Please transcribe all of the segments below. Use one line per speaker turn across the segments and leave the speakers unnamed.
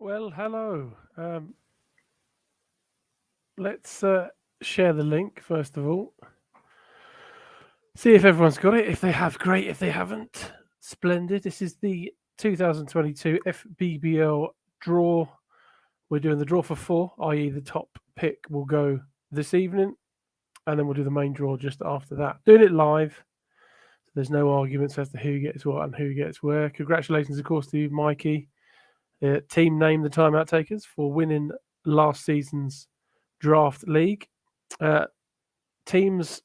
Well, hello. Let's share the link first of all. See if everyone's got it. If they have, great. If they haven't, splendid. This is the 2022 FBBL draw. We're doing the draw for four, i.e., the top pick will go this evening, and then we'll do the main draw just after that. Doing it live. There's no arguments as to who gets what and who gets where. Congratulations, of course, to Mikey, team name the Timeout Takers, for winning last season's Draft League. Teams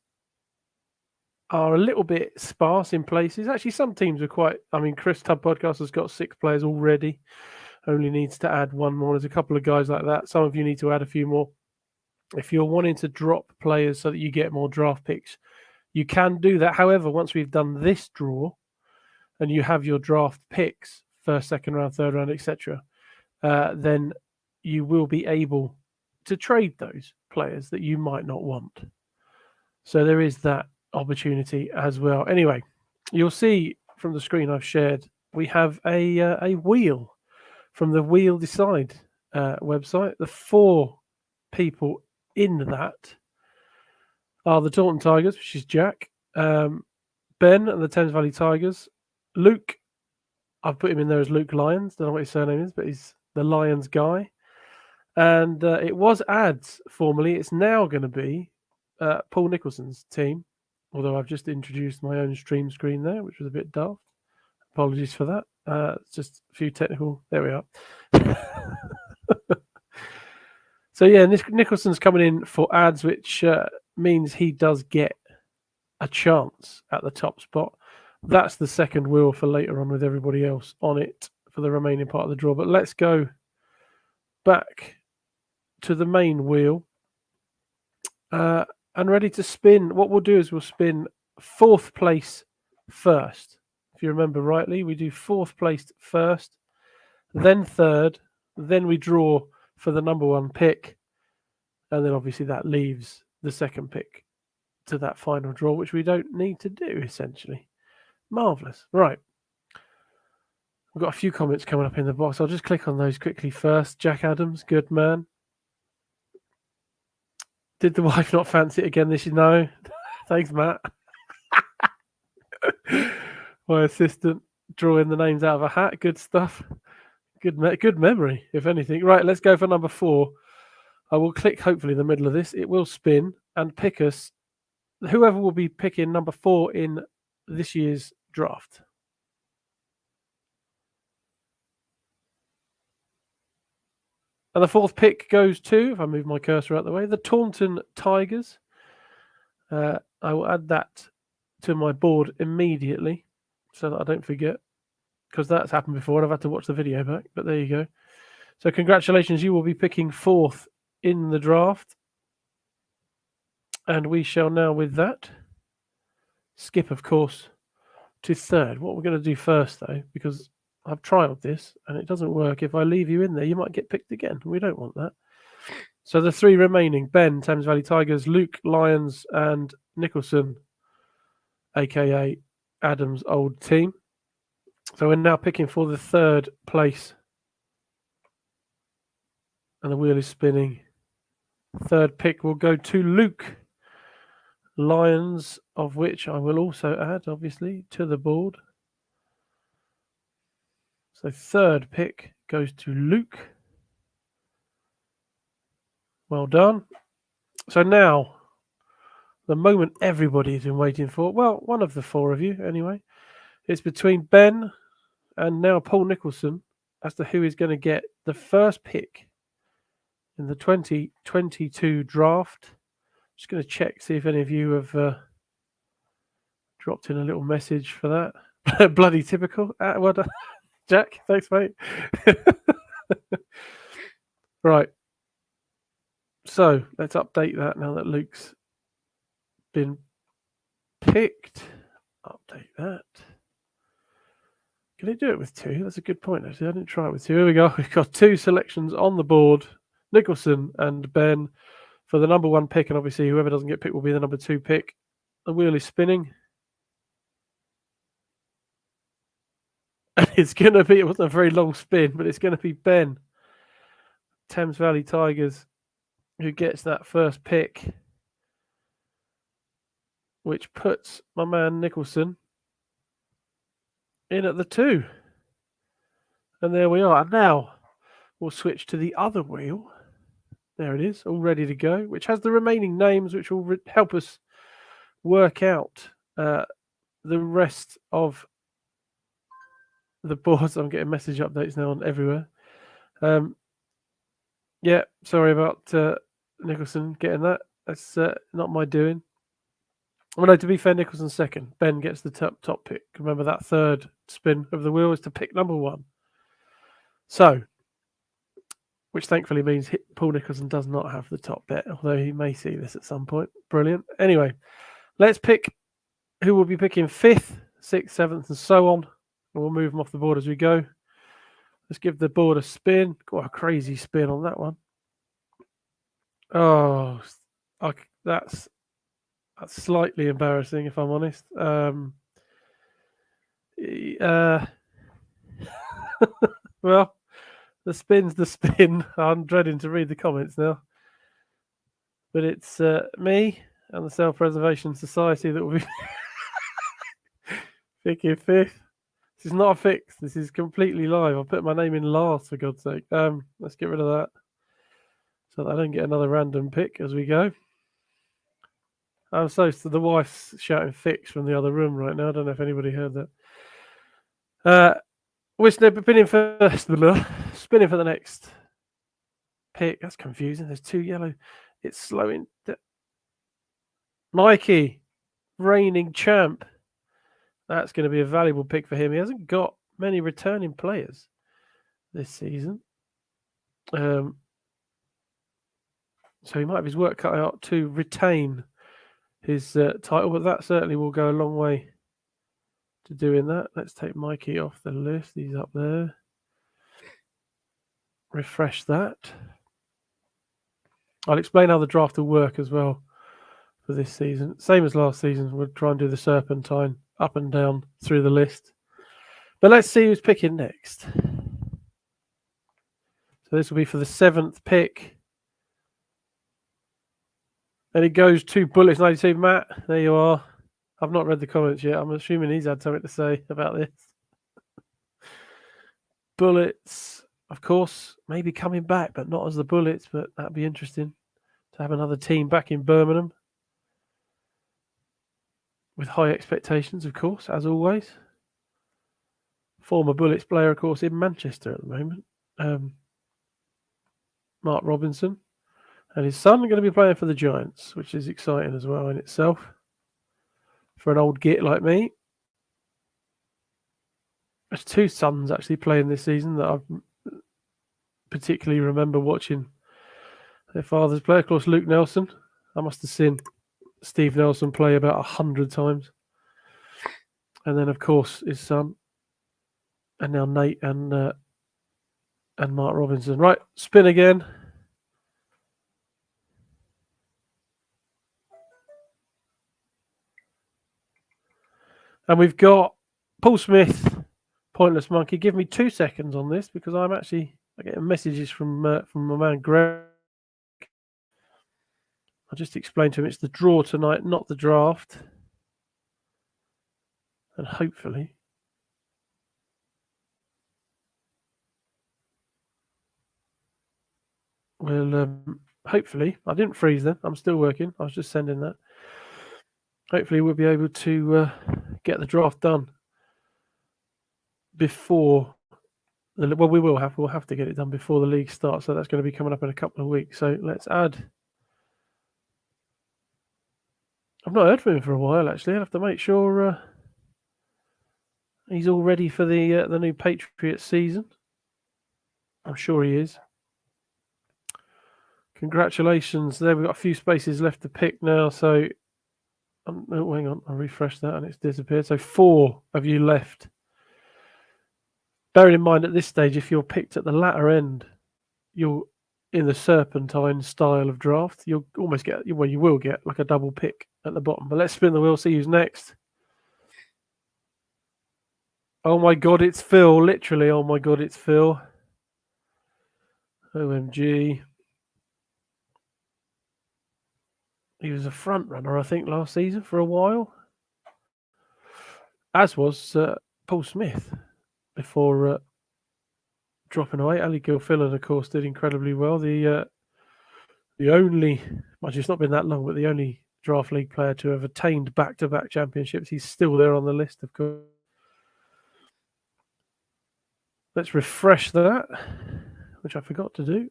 are a little bit sparse in places. Actually, some teams are quite. I mean, Chris Tubb Podcast has got 6 players already. Only needs to add one more. There's a couple of guys like that. Some of you need to add a few more. If you're wanting to drop players so that you get more draft picks, you can do that. However, once we've done this draw and you have your draft picks, first, second round, third round, etc., then you will be able to trade those players that you might not want. So there is that opportunity as well. Anyway, you'll see from the screen I've shared, we have a wheel from the Wheel Decide website. The 4 people in that are the Taunton Tigers, which is Jack, Ben and the Thames Valley Tigers, Luke. I've put him in there as Luke Lyons. Don't know what his surname is, but he's the Lions guy. And it was ads formerly. It's now going to be Paul Nicholson's team, although I've just introduced my own stream screen there, which was a bit daft. Apologies for that. Just a few technical. There we are. So yeah, Nicholson's coming in for ads, which means he does get a chance at the top spot. That's the second wheel for later on with everybody else on it for the remaining part of the draw. But let's go back to the main wheel and ready to spin. What we'll do is we'll spin 4th place first. If you remember rightly, we do 4th place first, then 3rd, then we draw for the number 1 pick, and then obviously that leaves the 2nd pick to that final draw, which we don't need to do, essentially. Marvellous. Right. We've got a few comments coming up in the box. I'll just click on those quickly first. Jack Adams, good man. Did the wife not fancy it again this year? No. Thanks, Matt. My assistant drawing the names out of a hat. Good stuff. Good memory, if anything. Right, let's go for number 4. I will click, hopefully, in the middle of this. It will spin and pick us. Whoever will be picking number 4 in this year's draft. And the 4th pick goes to, if I move my cursor out of the way, the Taunton Tigers. I will add that to my board immediately so that I don't forget, because that's happened before and I've had to watch the video back. But there you go. So congratulations, you will be picking 4th in the draft. And we shall now, with that, skip, of course, to 3rd. What we're going to do first, though, because I've trialed this and it doesn't work. If I leave you in there, you might get picked again. We don't want that. So the 3 remaining, Ben, Thames Valley Tigers, Luke, Lyons, and Nicholson, a.k.a. Adam's old team. So we're now picking for the 3rd place. And the wheel is spinning. 3rd pick will go to Luke Lyons, of which I will also add, obviously, to the board. So 3rd pick goes to Luke. Well done. So now, the moment everybody's been waiting for, well, one of the 4 of you anyway, it's between Ben and now Paul Nicholson as to who is going to get the first pick in the 2022 draft. Just going to check, see if any of you have dropped in a little message for that. Bloody typical. Well done, Jack. Thanks, mate. Right. So let's update that now that Luke's been picked. Update that. Can it do it with 2? That's a good point, actually. I didn't try it with 2. Here we go. We've got 2 selections on the board. Nicholson and Ben for the number 1 pick, and obviously whoever doesn't get picked will be the number 2 pick. The wheel is spinning. And it's going to be, it wasn't a very long spin, but it's going to be Ben Thames Valley Tigers, who gets that first pick, which puts my man Nicholson in at the 2. And there we are. And now we'll switch to the other wheel. There it is, all ready to go, which has the remaining names, which will help us work out the rest of the boards. I'm getting message updates now on everywhere. Yeah, sorry about Nicholson getting that. That's not my doing. Well, no, to be fair, Nicholson's second. Ben gets the top pick. Remember that third spin of the wheel is to pick number 1. So, which thankfully means Paul Nicholson does not have the top bet, although he may see this at some point. Brilliant. Anyway, let's pick who will be picking 5th, 6th, 7th, and so on. And we'll move them off the board as we go. Let's give the board a spin. Got a crazy spin on that one. Oh, that's slightly embarrassing, if I'm honest. Well, the spin's the spin. I'm dreading to read the comments now. But it's me and the Self-Preservation Society that will be picking 5th. This is not a fix. This is completely live. I'll put my name in last, for God's sake. Let's get rid of that so that I don't get another random pick as we go. I'm so the wife's shouting fix from the other room right now. I don't know if anybody heard that. We're spinning for the next pick. That's confusing. There's 2 yellow. It's slowing. Mikey, reigning champ. That's going to be a valuable pick for him. He hasn't got many returning players this season. So he might have his work cut out to retain his title, but that certainly will go a long way to doing that. Let's take Mikey off the list. He's up there. Refresh that. I'll explain how the draft will work as well for this season. Same as last season. We'll try and do the serpentine up and down through the list. But let's see who's picking next. So this will be for the 7th pick. And it goes to Bullets 92. Matt, there you are. I've not read the comments yet. I'm assuming he's had something to say about this. Bullets, of course, maybe coming back, but not as the Bullets, but that'd be interesting to have another team back in Birmingham. With high expectations, of course, as always. Former Bullets player, of course, in Manchester at the moment. Mark Robinson. And his son are going to be playing for the Giants, which is exciting as well in itself. For an old git like me. There's 2 sons actually playing this season that I particularly remember watching their fathers play. Of course, Luke Nelson. I must have seen Steve Nelson play about 100 times. And then, of course, his son. And now Nate and Mark Robinson. Right, spin again. And we've got Paul Smith, Pointless Monkey. Give me 2 seconds on this because I'm getting messages from my man Greg. I'll just explain to him it's the draw tonight, not the draft. And hopefully hopefully, I didn't freeze then. I'm still working. I was just sending that. Hopefully we'll be able to get the draft done before we'll have to get it done before the league starts. So that's going to be coming up in a couple of weeks. So let's add. I've not heard from him for a while actually. I'll have to make sure he's all ready for the new Patriots season. I'm sure he is. Congratulations. There we've got a few spaces left to pick now. So hang on, I'll refresh that and it's disappeared. So 4 of you left. Bearing in mind at this stage, if you're picked at the latter end, you're in the serpentine style of draft. You'll almost get, well, you will get like a double pick at the bottom. But let's spin the wheel, see who's next. Oh my God, it's Phil. Literally, oh my God, it's Phil. OMG. He was a front runner, I think, last season for a while. As was Paul Smith before dropping away. Ali Gilfillan, of course, did incredibly well. The only, much it's not been that long, but the only draft league player to have attained back-to-back championships. He's still there on the list, of course. Let's refresh that, which I forgot to do.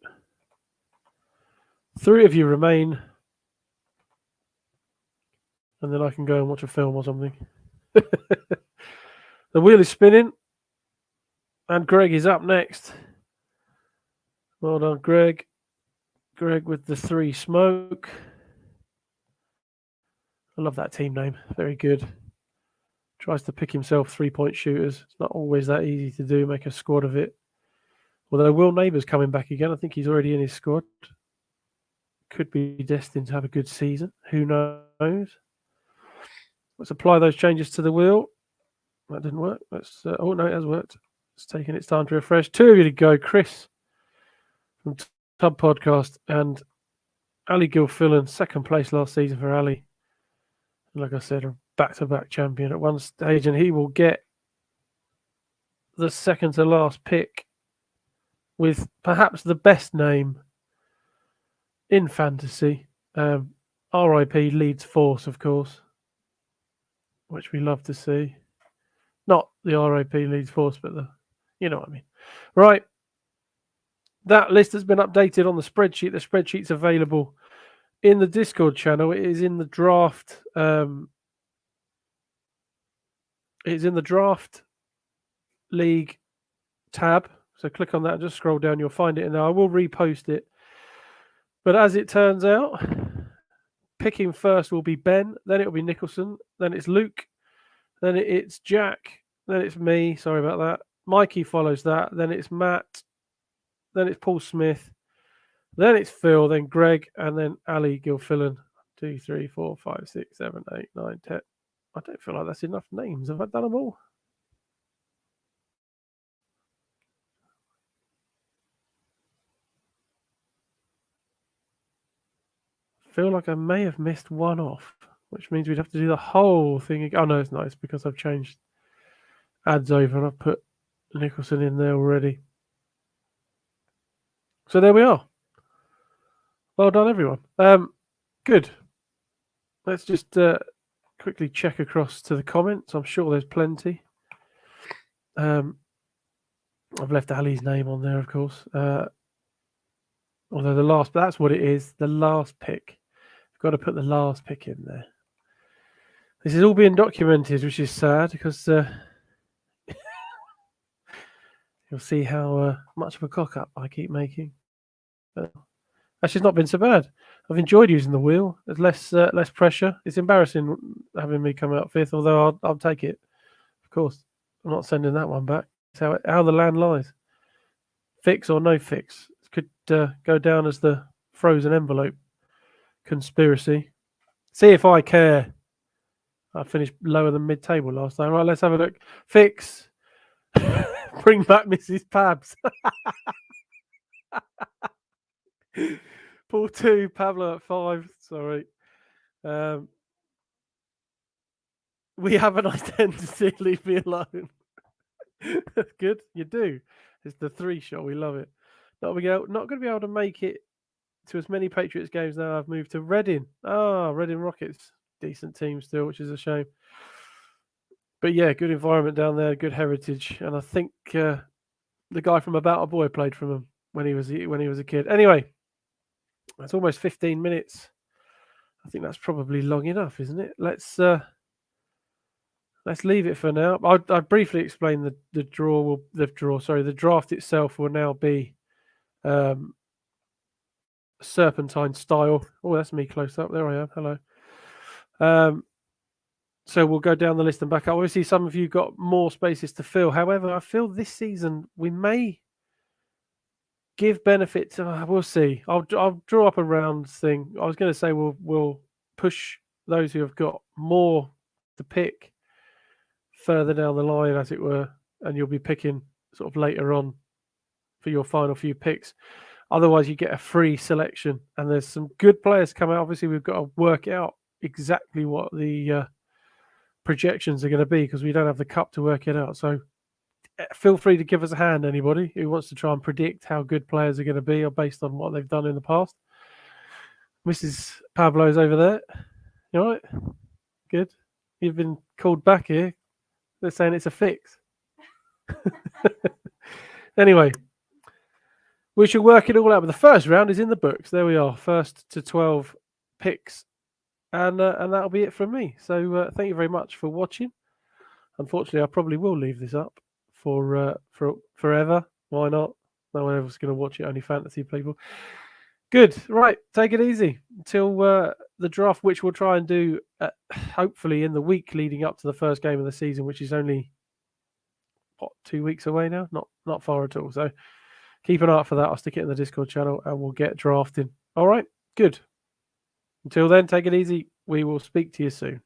3 of you remain, and then I can go and watch a film or something. The wheel is spinning, and Greg is up next. Well done, Greg. Greg with the 3 smoke. I love that team name. Very good. Tries to pick himself 3-point shooters. It's not always that easy to do, make a squad of it. Although Will Neighbours coming back again. I think he's already in his squad. Could be destined to have a good season. Who knows? Let's apply those changes to the wheel. That didn't work. Oh, no, it has worked. It's taking its time to refresh. 2 of you to go. Chris from Tub Podcast and Ali Gilfillan, 2nd place last season for Ali. And like I said, a back-to-back champion at one stage, and he will get the second to last pick with perhaps the best name in fantasy. RIP Leeds Force, of course, which we love to see. Not the RIP Leeds Force, but you know what I mean. Right. That list has been updated on the spreadsheet. The spreadsheet's available in the Discord channel. It is in the draft. It's in the Draft League tab. So click on that and just scroll down. You'll find it. And I will repost it. But as it turns out, picking first will be Ben. Then it will be Nicholson. Then it's Luke. Then it's Jack. Then it's me. Sorry about that. Mikey follows that. Then it's Matt. Then it's Paul Smith. Then it's Phil. Then Greg. And then Ali Gilfillan. 2, 3, 4, 5, 6, 7, 8, 9, 10. I don't feel like that's enough names. Have I done them all? I feel like I may have missed one off, which means we'd have to do the whole thing again. Oh, no, it's not. It's because I've changed ads over and I've put Nicholson in there already. So there we are. Well done, everyone. Good. Let's just quickly check across to the comments. I'm sure there's plenty. I've left Ali's name on there, of course. Although that's what it is. The last pick. I've got to put the last pick in there. This is all being documented, which is sad because you'll see how much of a cock up I keep making. But actually, it's not been so bad. I've enjoyed using the wheel. There's less pressure. It's embarrassing having me come out 5th, although I'll take it. Of course, I'm not sending that one back. It's how the land lies. Fix or no fix. It could go down as the frozen envelope conspiracy. See if I care. I finished lower than mid-table last time. Right, let's have a look. Fix. Bring back Mrs. Pabs. Paul 2, Pablo at 5. Sorry. We have an identity. Leave me alone. That's good. You do. It's the 3 shot. We love it. Not going to be able to make it to as many Patriots games now. I've moved to Reading. Reading Rockets. Decent team still, which is a shame. But yeah, good environment down there, good heritage, and I think the guy from About a Boy played from him when he was a kid. Anyway, that's almost 15 minutes. I think that's probably long enough, isn't it? Let's leave it for now. I briefly explain the draft itself will now be serpentine style. Oh, that's me close up. There I am. Hello. So we'll go down the list and back up. Obviously, some of you got more spaces to fill. However, I feel this season we may give benefit to. We'll see. I'll draw up a round thing. I was going to say we'll push those who have got more to pick further down the line, as it were, and you'll be picking sort of later on for your final few picks. Otherwise, you get a free selection, and there's some good players coming out. Obviously, we've got to work out exactly what the projections are going to be because we don't have the cup to work it out. So feel free to give us a hand, anybody who wants to try and predict how good players are going to be or based on what they've done in the past. Mrs. Pablo's over there. You all right? Good. You've been called back here. They're saying it's a fix. Anyway, we should work it all out. But the first round is in the books. There we are. 1st to 12 picks. And that'll be it from me. So thank you very much for watching. Unfortunately, I probably will leave this up for forever. Why not? No one ever's going to watch it, only fantasy people. Good. Right. Take it easy until the draft, which we'll try and do hopefully in the week leading up to the first game of the season, which is only 2 weeks away now. Not far at all. So keep an eye out for that. I'll stick it in the Discord channel and we'll get drafting. All right. Good. Until then, take it easy. We will speak to you soon.